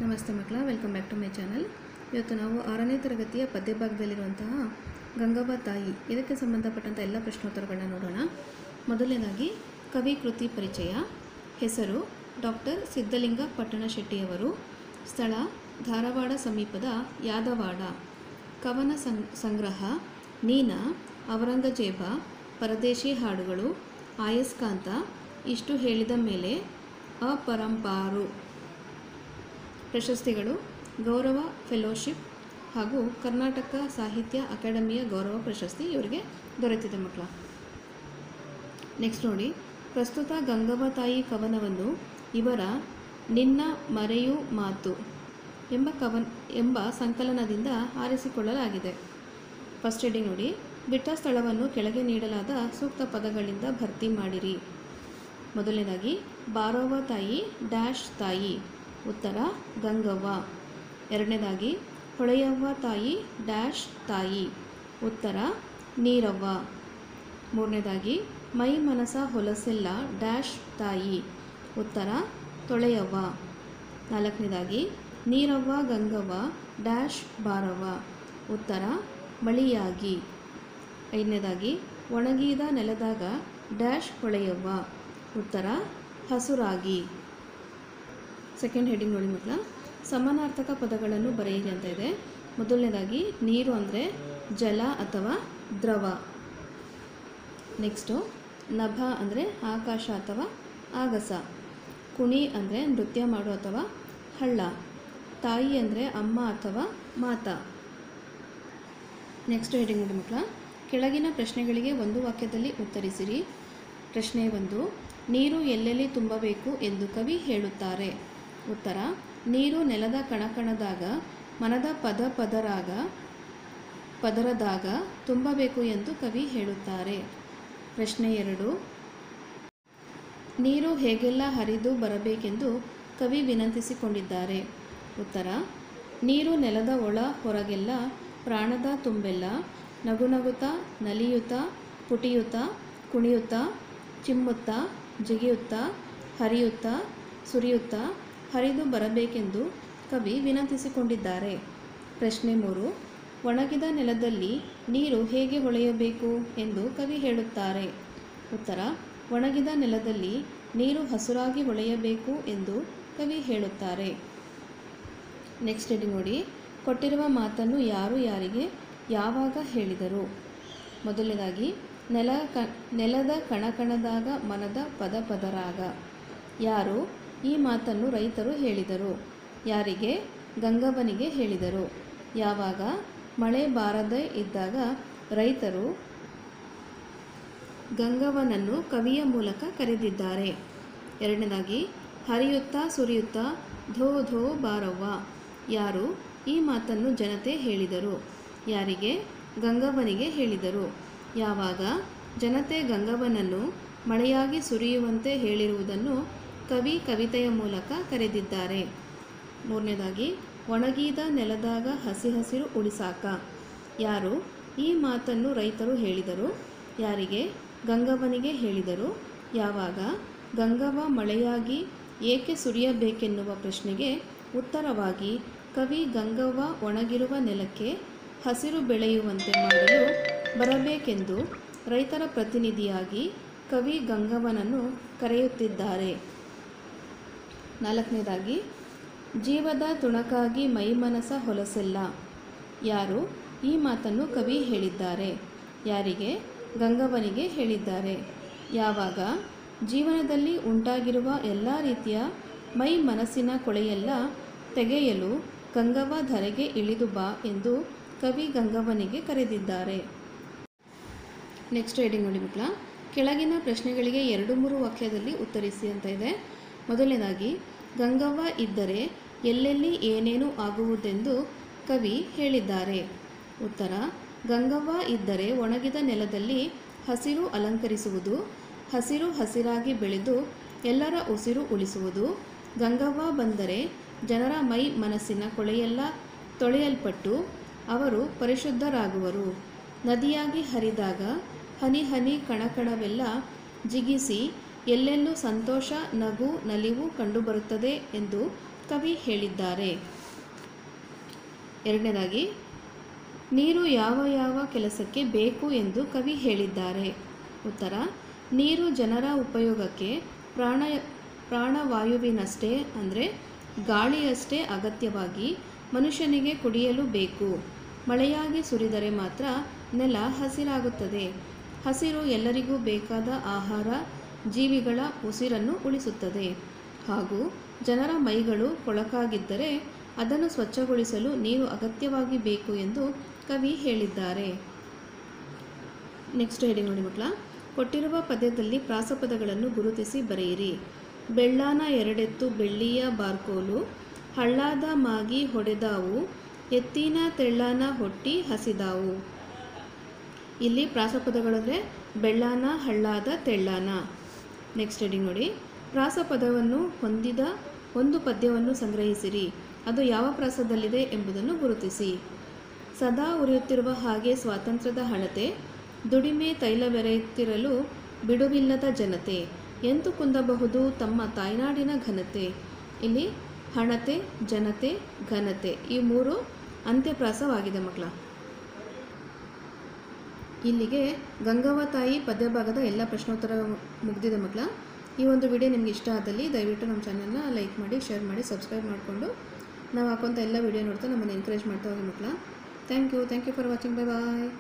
ನಮಸ್ತೆ ಮಕ್ಕಳ, welcome back to my channel. ಇವತ್ತು ನಾವು 6ನೇ ತರಗತಿಯ ಪದ್ಯ ಭಾಗದಲ್ಲಿರುವಂತಹ ಗಂಗವ್ವ ತಾಯಿ ಇದಕ್ಕೆ ಸಂಬಂಧಪಟ್ಟಂಥ ಎಲ್ಲ ಪ್ರಶ್ನೋತ್ತರಗಳನ್ನ ನೋಡೋಣ. ಮೊದಲನೇದಾಗಿ ಕವಿ ಕೃತಿ ಪರಿಚಯ. ಹೆಸರು ಡಾಕ್ಟರ್ ಸಿದ್ಧಲಿಂಗ ಪಟ್ಟಣಶೆಟ್ಟಿಯವರು. ಸ್ಥಳ ಧಾರವಾಡ ಸಮೀಪದ ಯಾದವಾಡ. ಕವನ ಸಂಗ್ರಹ ನೀನ, ಔರಂಗಜೇಬ, ಪರದೇಶಿ ಹಾಡುಗಳು, ಆಯಸ್ಕಾಂತ, ಇಷ್ಟು ಹೇಳಿದ ಮೇಲೆ, ಅಪರಂಪಾರು. ಪ್ರಶಸ್ತಿಗಳು ಗೌರವ ಫೆಲೋಶಿಪ್ ಹಾಗೂ ಕರ್ನಾಟಕ ಸಾಹಿತ್ಯ ಅಕಾಡೆಮಿಯ ಗೌರವ ಪ್ರಶಸ್ತಿ ಇವರಿಗೆ ದೊರೆತಿದೆ ಮಕ್ಕಳ. ನೆಕ್ಸ್ಟ್ ನೋಡಿ, ಪ್ರಸ್ತುತ ಗಂಗವ್ವ ತಾಯಿ ಕವನವನ್ನು ಇವರ ನಿನ್ನ ಮರೆಯು ಮಾತು ಎಂಬ ಸಂಕಲನದಿಂದ ಆರಿಸಿಕೊಳ್ಳಲಾಗಿದೆ. ಫಸ್ಟ್ ಹೆಡಿಂಗ್ ನೋಡಿ, ಬಿಟ್ಟ ಸ್ಥಳವನ್ನು ಕೆಳಗೆ ನೀಡಲಾದ ಸೂಕ್ತ ಪದಗಳಿಂದ ಭರ್ತಿ ಮಾಡಿರಿ. ಮೊದಲನೇದಾಗಿ ಬಾರವ್ವ ತಾಯಿ ಡ್ಯಾಶ್ ತಾಯಿ, ಉತ್ತರ ಗಂಗವ್ವ. ಎರಡನೇದಾಗಿ ಹೊಳೆಯವ್ವ ತಾಯಿ ಡ್ಯಾಶ್ ತಾಯಿ, ಉತ್ತರ ನೀರವ್ವ. ಮೂರನೇದಾಗಿ ಮೈ ಮನಸ ಹೊಲಸೆಲ್ಲ ಡ್ಯಾಶ್ ತಾಯಿ, ಉತ್ತರ ತೊಳೆಯವ್ವ. ನಾಲ್ಕನೇದಾಗಿ ನೀರವ್ವ ಗಂಗವ್ವ ಡ್ಯಾಶ್ ಬಾರವ್ವ, ಉತ್ತರ ಮಳಿಯಾಗಿ. ಐದನೇದಾಗಿ ಒಣಗಿದ ನೆಲದಾಗ ಡ್ಯಾಶ್ ಹೊಳೆಯವ್ವ, ಉತ್ತರ ಹಸುರಾಗಿ. ಸೆಕೆಂಡ್ ಹೆಡಿಂಗ್ ನೋಡಿ ಮಕ್ಕಳ, ಸಮಾನಾರ್ಥಕ ಪದಗಳನ್ನು ಬರೆಯಿರಿ ಅಂತ ಇದೆ. ಮೊದಲನೇದಾಗಿ ನೀರು ಅಂದರೆ ಜಲ ಅಥವಾ ದ್ರವ. ನೆಕ್ಸ್ಟು ನಭ ಅಂದರೆ ಆಕಾಶ ಅಥವಾ ಆಗಸ. ಕುಣಿ ಅಂದರೆ ನೃತ್ಯ ಮಾಡು ಅಥವಾ ಹಳ್ಳ. ತಾಯಿ ಅಂದರೆ ಅಮ್ಮ ಅಥವಾ ಮಾತಾ. ನೆಕ್ಸ್ಟ್ ಹೆಡಿಂಗ್ ನೋಡಿ ಮಕ್ಕಳ, ಕೆಳಗಿನ ಪ್ರಶ್ನೆಗಳಿಗೆ ಒಂದು ವಾಕ್ಯದಲ್ಲಿ ಉತ್ತರಿಸಿರಿ. ಪ್ರಶ್ನೆ 1, ನೀರು ಎಲ್ಲೆಲ್ಲಿ ತುಂಬಬೇಕು ಎಂದು ಕವಿ ಹೇಳುತ್ತಾರೆ? ಉತ್ತರ ನೀರು ನೆಲದ ಕಣಕಣದಾಗ ಮನದ ಪದರದಾಗ ತುಂಬಬೇಕು ಎಂದು ಕವಿ ಹೇಳುತ್ತಾರೆ. ಪ್ರಶ್ನೆ 2, ನೀರು ಹೇಗೆಲ್ಲ ಹರಿದು ಬರಬೇಕೆಂದು ಕವಿ ವಿನಂತಿಸಿಕೊಂಡಿದ್ದಾರೆ? ಉತ್ತರ ನೀರು ನೆಲದ ಒಳ ಹೊರಗೆಲ್ಲ ಪ್ರಾಣದ ತುಂಬೆಲ್ಲ ನಗುನಗುತ್ತಾ ನಲಿಯುತ್ತಾ ಪುಟಿಯುತ್ತಾ ಕುಣಿಯುತ್ತಾ ಚಿಮ್ಮುತ್ತಾ ಜಿಗಿಯುತ್ತಾ ಹರಿಯುತ್ತಾ ಸುರಿಯುತ್ತಾ ಹರಿದು ಬರಬೇಕೆಂದು ಕವಿ ವಿನಂತಿಸಿಕೊಂಡಿದ್ದಾರೆ. ಪ್ರಶ್ನೆ 3, ಒಣಗಿದ ನೆಲದಲ್ಲಿ ನೀರು ಹೇಗೆ ಹೊಳೆಯಬೇಕು ಎಂದು ಕವಿ ಹೇಳುತ್ತಾರೆ? ಉತ್ತರ ಒಣಗಿದ ನೆಲದಲ್ಲಿ ನೀರು ಹಸುರಾಗಿ ಹೊಳೆಯಬೇಕು ಎಂದು ಕವಿ ಹೇಳುತ್ತಾರೆ. ನೆಕ್ಸ್ಟ್ ಹೆಡಿಂಗ್ ನೋಡಿ, ಕೊಟ್ಟಿರುವ ಮಾತನ್ನು ಯಾರು ಯಾರಿಗೆ ಯಾವಾಗ ಹೇಳಿದರು? ಮೊದಲನೇದಾಗಿ ನೆಲದ ಕಣಕಣದಾಗ ಮನದ ಪದರಾಗ. ಯಾರು ಈ ಮಾತನ್ನು ರೈತರು ಹೇಳಿದರು? ಯಾರಿಗೆ? ಗಂಗವ್ವನಿಗೆ ಹೇಳಿದರು. ಯಾವಾಗ? ಮಳೆ ಬಾರದೇ ಇದ್ದಾಗ ರೈತರು ಗಂಗವ್ವನನ್ನು ಕವಿಯ ಮೂಲಕ ಕರೆದಿದ್ದಾರೆ. ಎರಡನೇದಾಗಿ ಹರಿಯುತ್ತಾ ಸುರಿಯುತ್ತಾ ಧೋ ಧೋ ಬಾರವ್ವ. ಯಾರು ಈ ಮಾತನ್ನು ಜನತೆ ಹೇಳಿದರು? ಯಾರಿಗೆ? ಗಂಗವ್ವನಿಗೆ ಹೇಳಿದರು. ಯಾವಾಗ? ಜನತೆ ಗಂಗವ್ವನನ್ನು ಮಳೆಯಾಗಿ ಸುರಿಯುವಂತೆ ಹೇಳಿರುವುದನ್ನು ಕವಿ ಕವಿತೆಯ ಮೂಲಕ ಕರೆದಿದ್ದಾರೆ. ಮೂರನೇದಾಗಿ ಒಣಗಿದ ನೆಲದಾಗ ಹಸಿ ಹಸಿರು ಉಳಿಸಾಕ. ಯಾರು ಈ ಮಾತನ್ನು ರೈತರು ಹೇಳಿದರು? ಯಾರಿಗೆ? ಗಂಗವ್ವನಿಗೆ ಹೇಳಿದರು. ಯಾವಾಗ? ಗಂಗವ್ವ ಮಳೆಯಾಗಿ ಏಕೆ ಸುರಿಯಬೇಕೆನ್ನುವ ಪ್ರಶ್ನೆಗೆ ಉತ್ತರವಾಗಿ ಕವಿ ಗಂಗವ್ವ ಒಣಗಿರುವ ನೆಲಕ್ಕೆ ಹಸಿರು ಬೆಳೆಯುವಂತೆ ಮಾಡಲು ಬರಬೇಕೆಂದು ರೈತರ ಪ್ರತಿನಿಧಿಯಾಗಿ ಕವಿ ಗಂಗವ್ವನನ್ನು ಕರೆಯುತ್ತಿದ್ದಾರೆ. ನಾಲ್ಕನೇದಾಗಿ ಜೀವದ ತುಣಕಾಗಿ ಮೈಮನಸ ಹೊಲಸೆಲ್ಲ. ಯಾರು ಈ ಮಾತನ್ನು ಕವಿ ಹೇಳಿದ್ದಾರೆ? ಯಾರಿಗೆ? ಗಂಗವ್ವನಿಗೆ ಹೇಳಿದ್ದಾರೆ. ಯಾವಾಗ? ಜೀವನದಲ್ಲಿ ಉಂಟಾಗಿರುವ ಎಲ್ಲ ರೀತಿಯ ಮೈ ಮನಸ್ಸಿನ ಕೊಳೆಯೆಲ್ಲ ತೆಗೆಯಲು ಗಂಗವ್ವ ಧರೆಗೆ ಇಳಿದು ಬಾ ಎಂದು ಕವಿ ಗಂಗವ್ವನಿಗೆ ಕರೆದಿದ್ದಾರೆ. ನೆಕ್ಸ್ಟ್ ಹೆಡಿಂಗ್ ನೋಡಿ ಮಕ್ಕಳ, ಕೆಳಗಿನ ಪ್ರಶ್ನೆಗಳಿಗೆ 2-3 ವಾಕ್ಯದಲ್ಲಿ ಉತ್ತರಿಸಿ ಅಂತ ಇದೆ. ಮೊದಲನೇದಾಗಿ ಗಂಗವ್ವ ಇದ್ದರೆ ಎಲ್ಲೆಲ್ಲಿ ಏನೇನು ಆಗುವುದೆಂದು ಕವಿ ಹೇಳಿದ್ದಾರೆ? ಉತ್ತರ ಗಂಗವ್ವ ಇದ್ದರೆ ಒಣಗಿದ ನೆಲದಲ್ಲಿ ಹಸಿರು ಅಲಂಕರಿಸುವುದು, ಹಸಿರು ಹಸಿರಾಗಿ ಬೆಳೆದು ಎಲ್ಲರ ಉಸಿರು ಉಳಿಸುವುದು. ಗಂಗವ್ವ ಬಂದರೆ ಜನರ ಮೈ ಮನಸ್ಸಿನ ಕೊಳೆಯೆಲ್ಲ ತೊಳೆಯಲ್ಪಟ್ಟು ಅವರು ಪರಿಶುದ್ಧರಾಗುವರು. ನದಿಯಾಗಿ ಹರಿದಾಗ ಹನಿ ಹನಿ ಕಣಕಣವೆಲ್ಲ ಜಿಗಿಸಿ ಎಲ್ಲೆಲ್ಲೂ ಸಂತೋಷ ನಗು ನಲಿವು ಕಂಡುಬರುತ್ತದೆ ಎಂದು ಕವಿ ಹೇಳಿದ್ದಾರೆ? ಎರಡನೇದಾಗಿ, ನೀರು ಯಾವ ಯಾವ ಕೆಲಸಕ್ಕೆ ಬೇಕು ಎಂದು ಕವಿ ಹೇಳಿದ್ದಾರೆ? ಉತ್ತರ, ನೀರು ಜನರ ಉಪಯೋಗಕ್ಕೆ ಪ್ರಾಣವಾಯುವಿನಷ್ಟೇ ಅಂದರೆ ಗಾಳಿಯಷ್ಟೇ ಅಗತ್ಯವಾಗಿ ಮನುಷ್ಯನಿಗೆ ಕುಡಿಯಲು ಬೇಕು. ಮಳೆಯಾಗಿ ಸುರಿದರೆ ಮಾತ್ರ ನೆಲ ಹಸಿರಾಗುತ್ತದೆ. ಹಸಿರು ಎಲ್ಲರಿಗೂ ಬೇಕಾದ ಆಹಾರ, ಜೀವಿಗಳ ಉಸಿರನ್ನು ಉಳಿಸುತ್ತದೆ. ಹಾಗೂ ಜನರ ಮೈಗಳು ಕೊಳಕಾಗಿದ್ದರೆ ಅದನ್ನು ಸ್ವಚ್ಛಗೊಳಿಸಲು ನೀರು ಅಗತ್ಯವಾಗಿ ಬೇಕು ಎಂದು ಕವಿ ಹೇಳಿದ್ದಾರೆ. ನೆಕ್ಸ್ಟ್ ಹೆಡಿಂಗ್ ನೋಡಿ ಮಕ್ಕಳ. ಕೊಟ್ಟಿರುವ ಪದ್ಯದಲ್ಲಿ ಪ್ರಾಸಪದಗಳನ್ನು ಗುರುತಿಸಿ ಬರೆಯಿರಿ. ಬೆಳ್ಳಾನ ಎರಡೆತ್ತು ಬೆಳ್ಳಿಯ ಬಾರ್ಕೋಲು, ಹಳ್ಳಾದ ಮಾಗಿ ಹೊಡೆದಾವು, ಎತ್ತಿನ ತೆಳ್ಳಾನ ಹೊಟ್ಟಿ ಹಸಿದಾವು. ಇಲ್ಲಿ ಪ್ರಾಸಪದಗಳಂದರೆ ಬೆಳ್ಳಾನ, ಹಳ್ಳಾದ, ತೆಳ್ಳಾನ. ನೆಕ್ಸ್ಟ್ ಹೆಡಿಂಗ್ ನೋಡಿ. ಪ್ರಾಸಪದವನ್ನು ಹೊಂದಿದ ಒಂದು ಪದ್ಯವನ್ನು ಸಂಗ್ರಹಿಸಿರಿ. ಅದು ಯಾವ ಪ್ರಾಸದಲ್ಲಿದೆ ಎಂಬುದನ್ನು ಗುರುತಿಸಿ. ಸದಾ ಉರಿಯುತ್ತಿರುವ ಹಾಗೆ ಸ್ವಾತಂತ್ರ್ಯದ ಹಣತೆ, ದುಡಿಮೆ ತೈಲವೆರೆಯುತ್ತಿರಲು ಬಿಡುವಿಲ್ಲದ ಜನತೆ, ಎಂತು ಕುಂದಬಹುದು ತಮ್ಮ ತಾಯ್ನಾಡಿನ ಘನತೆ. ಇಲ್ಲಿ ಹಣತೆ, ಜನತೆ, ಘನತೆ ಈ ಮೂರು ಅಂತ್ಯಪ್ರಾಸವಾಗಿದೆ ಮಕ್ಕಳ. ಇಲ್ಲಿಗೆ ಗಂಗವ್ವ ತಾಯಿ ಪದ್ಯಭಾಗದ ಎಲ್ಲ ಪ್ರಶ್ನೋತ್ತರ ಮುಗಿದಿದೆ ಮಕ್ಕಳ. ಈ ಒಂದು ವಿಡಿಯೋ ನಿಮಗೆ ಇಷ್ಟ ಆದಲ್ಲಿ ದಯವಿಟ್ಟು ನಮ್ಮ ಚಾನಲ್ನ ಲೈಕ್ ಮಾಡಿ, ಶೇರ್ ಮಾಡಿ, ಸಬ್ಸ್ಕ್ರೈಬ್ ಮಾಡಿಕೊಂಡು ನಾವು ಹಾಕುವಂಥ ಎಲ್ಲ ವಿಡಿಯೋ ನೋಡ್ತಾ ನಮ್ಮನ್ನು ಎನ್ಕರೇಜ್ ಮಾಡ್ತಾ ಹೋಗಿ ಮಕ್ಕಳ. Thank you for watching. Bye bye.